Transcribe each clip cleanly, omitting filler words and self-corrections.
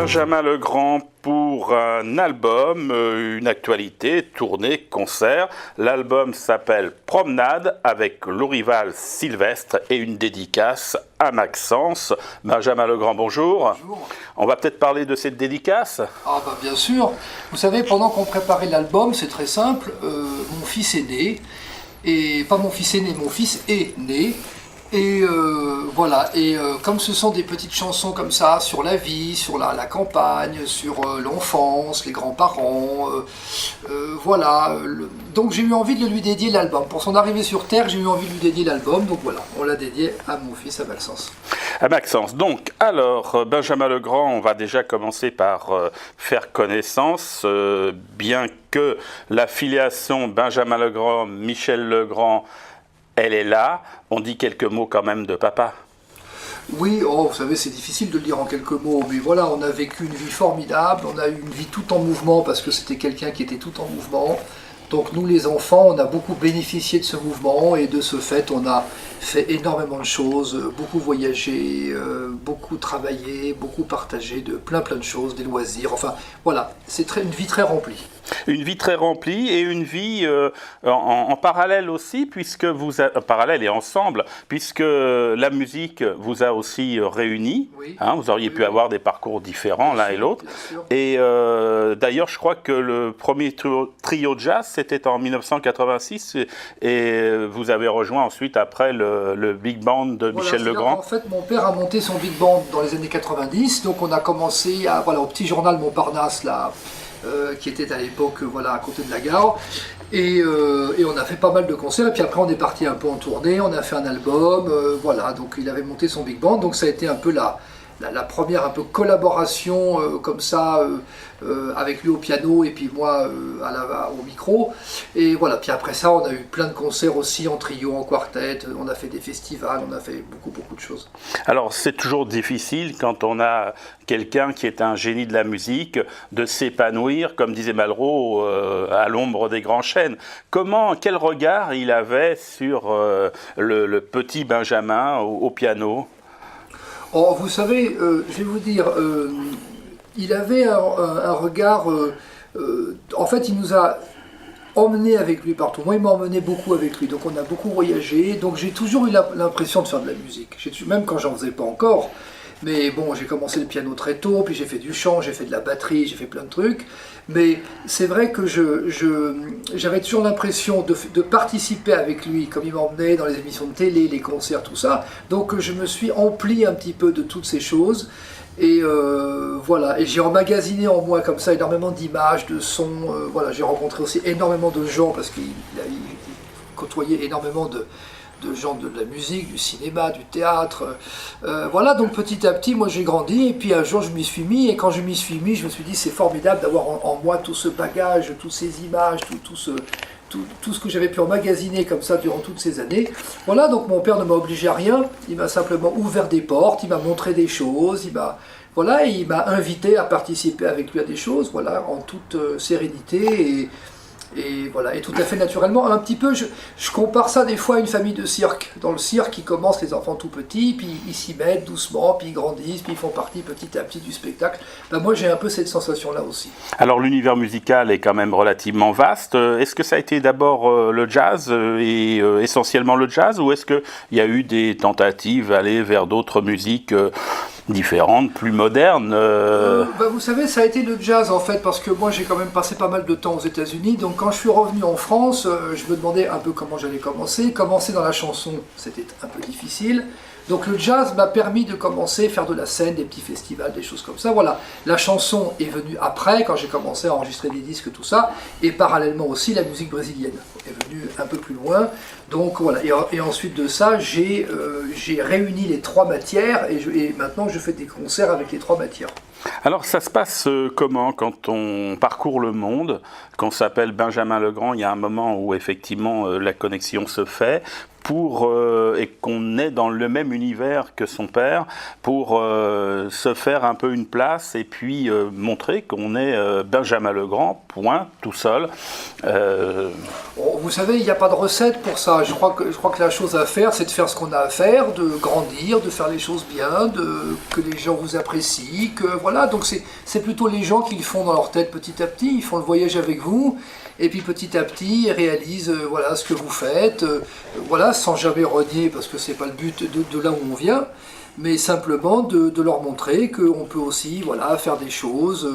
Benjamin Legrand pour un album, une actualité, tournée, concert. L'album s'appelle Promenade avec Lourival Sylvestre et une dédicace à Maxence. Benjamin Legrand, bonjour. Bonjour. On va peut-être parler de cette dédicace. Ah bah bien sûr. Vous savez, pendant qu'on préparait l'album, c'est très simple, mon fils est né, et pas mon fils est né, mon fils est né. Et voilà, et comme ce sont des petites chansons comme ça, sur la vie, sur la campagne, sur l'enfance, les grands-parents, voilà. Donc j'ai eu envie de lui dédier l'album. Pour son arrivée sur Terre, j'ai eu envie de lui dédier l'album, donc voilà, on l'a dédié à mon fils, à Maxence. À Maxence. Donc, alors, Benjamin Legrand, on va déjà commencer par faire connaissance, bien que la filiation Benjamin Legrand, Michel Legrand, elle est là. On dit quelques mots quand même de papa. Oui, oh, vous savez, c'est difficile de le dire en quelques mots, mais voilà, on a vécu une vie formidable, on a eu une vie tout en mouvement, parce que c'était quelqu'un qui était tout en mouvement. Donc nous, les enfants, on a beaucoup bénéficié de ce mouvement, et de ce fait, on a fait énormément de choses, beaucoup voyagé, beaucoup travaillé, beaucoup partagé, de plein de choses, des loisirs, enfin, voilà, c'est une vie très remplie. Une vie très remplie et une vie en parallèle aussi, puisque parallèle et ensemble, puisque la musique vous a aussi réunis. Oui. Hein, vous auriez pu avoir des parcours différents l'un et l'autre. Et d'ailleurs, je crois que le premier trio de jazz, c'était en 1986, et vous avez rejoint ensuite après le big band de Michel Legrand. En fait, mon père a monté son big band dans les années 90, donc on a commencé au petit journal Montparnasse, là, qui était à l'époque à côté de la gare, et on a fait pas mal de concerts, et puis après on est parti un peu en tournée, on a fait un album, voilà, donc il avait monté son big band, donc ça a été un peu la première un peu collaboration comme ça, avec lui au piano et puis moi au micro, et voilà, puis après ça on a eu plein de concerts aussi en trio, en quartet, on a fait des festivals, on a fait beaucoup de choses. Alors c'est toujours difficile quand on a quelqu'un qui est un génie de la musique de s'épanouir, comme disait Malraux, à l'ombre des grands chênes. Quel regard il avait sur le petit Benjamin au piano? Oh, vous savez, je vais vous dire, il avait un regard, en fait il nous a emmenés avec lui partout. Moi il m'a emmené beaucoup avec lui, donc on a beaucoup voyagé, donc j'ai toujours eu l'impression de faire de la musique, même quand j'en faisais pas encore. Mais bon, j'ai commencé le piano très tôt, puis j'ai fait du chant, j'ai fait de la batterie, j'ai fait plein de trucs. Mais c'est vrai que j'avais toujours l'impression de participer avec lui, comme il m'emmenait dans les émissions de télé, les concerts, tout ça. Donc je me suis empli un petit peu de toutes ces choses. Et voilà, et j'ai emmagasiné en moi comme ça énormément d'images, de sons. Voilà, j'ai rencontré aussi énormément de gens, parce qu'il côtoyait énormément de gens de la musique, du cinéma, du théâtre. Voilà, donc petit à petit, moi j'ai grandi, et puis un jour je m'y suis mis, et quand je m'y suis mis, je me suis dit c'est formidable d'avoir en moi tout ce bagage, toutes ces images, tout ce que j'avais pu emmagasiner comme ça durant toutes ces années. Voilà, donc mon père ne m'a obligé à rien, il m'a simplement ouvert des portes, il m'a montré des choses, il m'a invité à participer avec lui à des choses, voilà, en toute sérénité, et voilà, et tout à fait naturellement, un petit peu, je compare ça des fois à une famille de cirque. Dans le cirque, ils commencent les enfants tout petits, puis ils s'y mettent doucement, puis ils grandissent, puis ils font partie petit à petit du spectacle. Ben moi, j'ai un peu cette sensation-là aussi. Alors, l'univers musical est quand même relativement vaste. Est-ce que ça a été d'abord le jazz, et essentiellement le jazz, ou est-ce qu'il y a eu des tentatives d'aller vers d'autres musiques différentes, plus modernes? Vous savez, ça a été le jazz en fait, parce que moi j'ai quand même passé pas mal de temps aux États-Unis, donc quand je suis revenu en France, je me demandais un peu comment j'allais commencer. Commencer dans la chanson, c'était un peu difficile. Donc le jazz m'a permis de commencer, faire de la scène, des petits festivals, des choses comme ça. Voilà, la chanson est venue après, quand j'ai commencé à enregistrer des disques, tout ça, et parallèlement aussi la musique brésilienne est venue un peu plus loin. Donc voilà, et ensuite de ça, j'ai réuni les trois matières, et maintenant je fais des concerts avec les trois matières. Alors ça se passe comment quand on parcourt le monde, qu'on s'appelle Benjamin Legrand? Il y a un moment où effectivement la connexion se fait, et qu'on est dans le même univers que son père, pour se faire un peu une place et puis montrer qu'on est Benjamin Legrand, point, tout seul. Vous savez, il n'y a pas de recette pour ça. Je crois que la chose à faire, c'est de faire ce qu'on a à faire, de grandir, de faire les choses bien, que les gens vous apprécient, que voilà, donc c'est plutôt les gens qui le font dans leur tête petit à petit, ils font le voyage avec vous, et puis petit à petit, ils réalisent voilà, ce que vous faites, voilà, sans jamais renier, parce que c'est pas le but de là où on vient, mais simplement de leur montrer qu'on peut aussi voilà, faire des choses,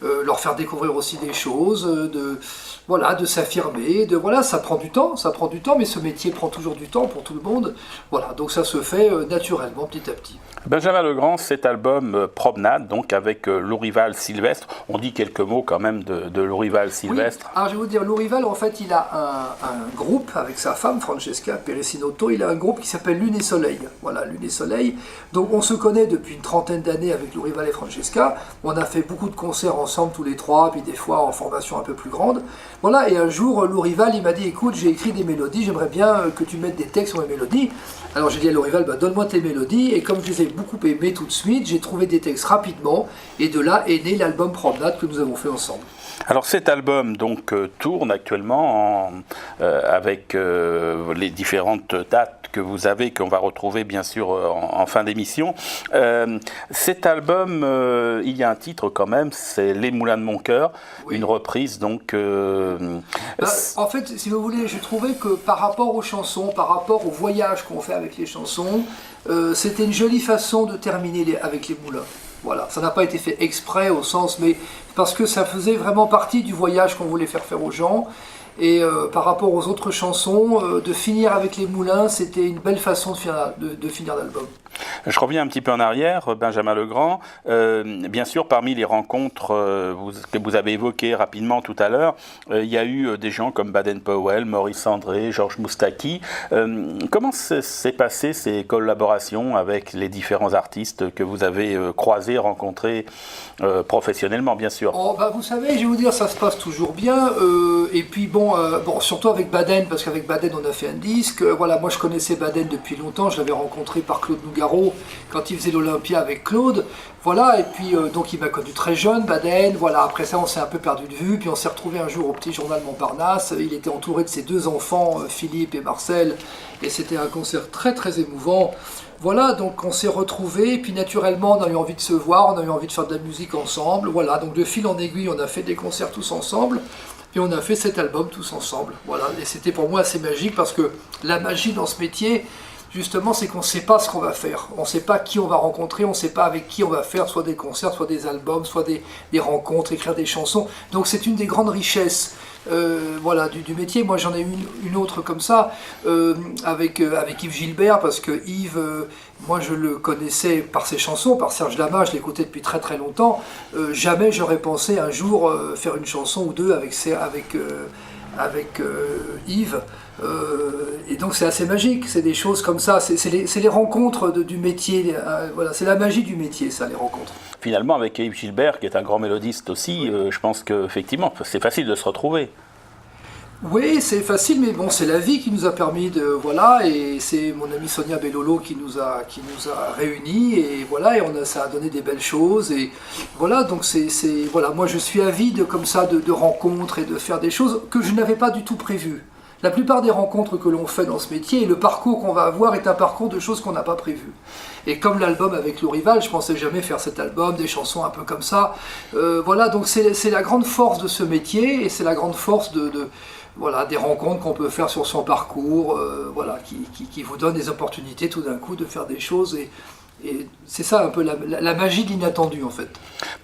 leur faire découvrir aussi des choses, de s'affirmer, voilà, ça prend du temps, mais ce métier prend toujours du temps pour tout le monde, voilà, donc ça se fait naturellement petit à petit. Benjamin Legrand, cet album Promenade, donc avec Lourival Sylvestre, on dit quelques mots quand même de Lourival Sylvestre. Oui. Alors je vais vous dire, Lourival, en fait, il a un groupe avec sa femme, Francesca Peresinotto, il a un groupe qui s'appelle Lune et Soleil, voilà, Lune et Soleil, donc on se connaît depuis une trentaine d'années avec Lourival et Francesca, on a fait beaucoup de concerts ensemble tous les trois, puis des fois en formation un peu plus grande, voilà, et un jour, Lourival, il m'a dit, écoute, j'ai écrit des mélodies, j'aimerais bien que tu mettes des textes sur mes mélodies. Alors j'ai dit à Lourival, donne-moi tes mélodies, et comme je les ai beaucoup aimées tout de suite, j'ai trouvé des textes rapidement, et de là est né l'album Promenade que nous avons fait ensemble. Alors cet album donc tourne actuellement avec les différentes dates que vous avez, qu'on va retrouver bien sûr en fin d'émission. Cet album, il y a un titre quand même, c'est Les Moulins de mon cœur, oui. Une reprise donc... en fait, si vous voulez, je trouvais que par rapport aux chansons, par rapport au voyage qu'on fait avec les chansons, c'était une jolie façon de terminer avec les moulins. Voilà, ça n'a pas été fait exprès au sens, mais parce que ça faisait vraiment partie du voyage qu'on voulait faire aux gens. Et par rapport aux autres chansons, de finir avec les moulins, c'était une belle façon de finir l'album. Je reviens un petit peu en arrière, Benjamin Legrand. Bien sûr, parmi les rencontres que vous avez évoquées rapidement tout à l'heure, il y a eu des gens comme Baden-Powell, Maurice André, Georges Moustaki. Comment s'est passé ces collaborations avec les différents artistes que vous avez croisés, rencontrés professionnellement, bien sûr? Vous savez, je vais vous dire, ça se passe toujours bien. Et puis bon, surtout avec Baden, parce qu'avec Baden, on a fait un disque. Voilà, moi, je connaissais Baden depuis longtemps. Je l'avais rencontré par Claude Nougaro quand il faisait l'Olympia avec Claude, voilà, et puis donc il m'a connu très jeune, Baden, voilà, après ça on s'est un peu perdu de vue, puis on s'est retrouvé un jour au Petit Journal Montparnasse, il était entouré de ses deux enfants, Philippe et Marcel, et c'était un concert très très émouvant, voilà, donc on s'est retrouvés, et puis naturellement on a eu envie de se voir, on a eu envie de faire de la musique ensemble, voilà, donc de fil en aiguille on a fait des concerts tous ensemble, et on a fait cet album tous ensemble, voilà, et c'était pour moi assez magique, parce que la magie dans ce métier, justement, c'est qu'on ne sait pas ce qu'on va faire. On ne sait pas qui on va rencontrer, on ne sait pas avec qui on va faire soit des concerts, soit des albums, soit des rencontres, écrire des chansons. Donc c'est une des grandes richesses voilà, du métier. Moi j'en ai une autre comme ça, avec Yves Gilbert, parce que Yves, moi je le connaissais par ses chansons, par Serge Lama, je l'écoutais depuis très très longtemps. Jamais j'aurais pensé un jour faire une chanson ou deux avec Yves. Et donc c'est assez magique, c'est des choses comme ça, c'est les rencontres du métier, voilà, c'est la magie du métier, ça, les rencontres. Finalement, avec Yves Gilbert, qui est un grand mélodiste aussi, oui. Je pense qu'effectivement, c'est facile de se retrouver. Oui, c'est facile, mais bon, c'est la vie qui nous a permis de, voilà, et c'est mon amie Sonia Bellolo qui nous a réunis, et voilà, et ça a donné des belles choses, et voilà, donc voilà, moi je suis avide comme ça de rencontres et de faire des choses que je n'avais pas du tout prévues. La plupart des rencontres que l'on fait dans ce métier, et le parcours qu'on va avoir est un parcours de choses qu'on n'a pas prévues. Et comme l'album avec Lourival, je pensais jamais faire cet album, des chansons un peu comme ça. Voilà, donc c'est la grande force de ce métier, et c'est la grande force voilà, des rencontres qu'on peut faire sur son parcours, voilà, qui vous donne des opportunités tout d'un coup de faire des choses. Et c'est ça un peu la magie de l'inattendu en fait.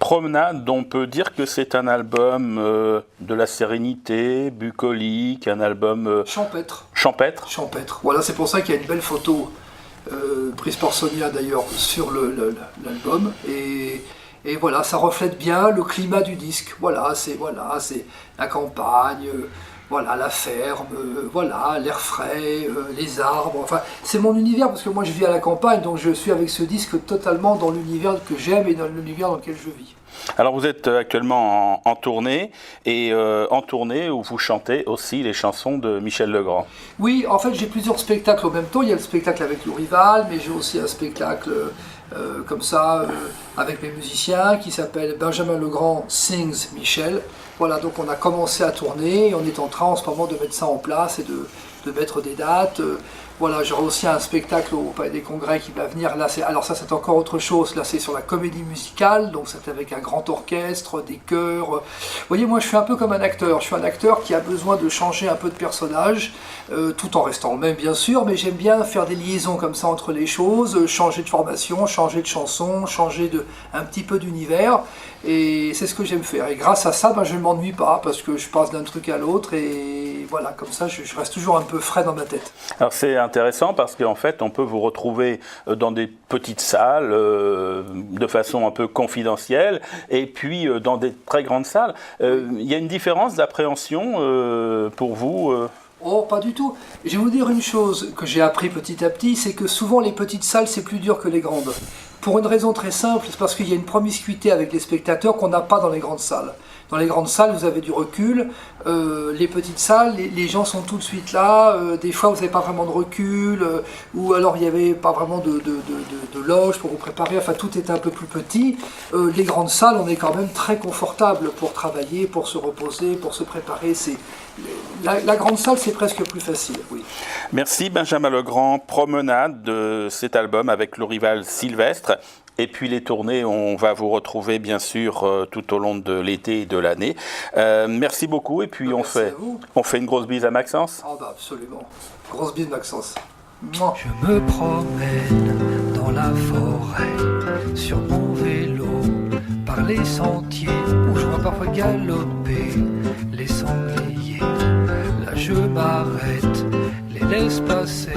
Promenade, on peut dire que c'est un album de la sérénité, bucolique, un album... champêtre. Champêtre. Champêtre. Voilà, c'est pour ça qu'il y a une belle photo prise par Sonia d'ailleurs sur l'album. Et voilà, ça reflète bien le climat du disque. Voilà, c'est la campagne... Voilà, la ferme, voilà, l'air frais, les arbres, enfin, c'est mon univers parce que moi je vis à la campagne, donc je suis avec ce disque totalement dans l'univers que j'aime et dans l'univers dans lequel je vis. Alors vous êtes actuellement en tournée, et en tournée où vous chantez aussi les chansons de Michel Legrand. Oui, en fait j'ai plusieurs spectacles en même temps, il y a le spectacle avec Lourival, mais j'ai aussi un spectacle comme ça avec mes musiciens qui s'appelle Benjamin Legrand Sings Michel. Voilà, donc on a commencé à tourner et on est en train en ce moment de mettre ça en place et de mettre des dates. Voilà, j'aurai aussi un spectacle au Palais des Congrès qui va venir. Là, alors ça, c'est encore autre chose. Là, c'est sur la comédie musicale, donc c'est avec un grand orchestre, des chœurs. Vous voyez, moi, je suis un peu comme un acteur. Je suis un acteur qui a besoin de changer un peu de personnage, tout en restant le même, bien sûr, mais j'aime bien faire des liaisons comme ça entre les choses, changer de formation, changer de chanson, changer un petit peu d'univers. Et c'est ce que j'aime faire. Et grâce à ça, ben, je ne m'ennuie pas, parce que je passe d'un truc à l'autre, et voilà, comme ça, je reste toujours un peu frais dans ma tête. Alors c'est intéressant parce qu'en fait, on peut vous retrouver dans des petites salles de façon un peu confidentielle, et puis dans des très grandes salles. Il y a une différence d'appréhension pour vous Oh, pas du tout. Je vais vous dire une chose que j'ai appris petit à petit, c'est que souvent les petites salles, c'est plus dur que les grandes. Pour une raison très simple, c'est parce qu'il y a une promiscuité avec les spectateurs qu'on n'a pas dans les grandes salles. Dans les grandes salles, vous avez du recul. Les petites salles, les gens sont tout de suite là. Des fois, vous n'avez pas vraiment de recul. Ou alors, il n'y avait pas vraiment de loge pour vous préparer. Enfin, tout est un peu plus petit. Les grandes salles, on est quand même très confortable pour travailler, pour se reposer, pour se préparer. La grande salle, c'est presque plus facile, oui. Merci Benjamin Legrand. Promenade de cet album avec le rival Sylvestre. Et puis les tournées, on va vous retrouver bien sûr tout au long de l'été et de l'année. Merci beaucoup et puis on fait une grosse bise à Maxence. Ah bah absolument. Grosse bise Maxence. Je me promène dans la forêt sur mon vélo par les sentiers où je vois parfois galoper les sangliers. Là je m'arrête, les laisse passer.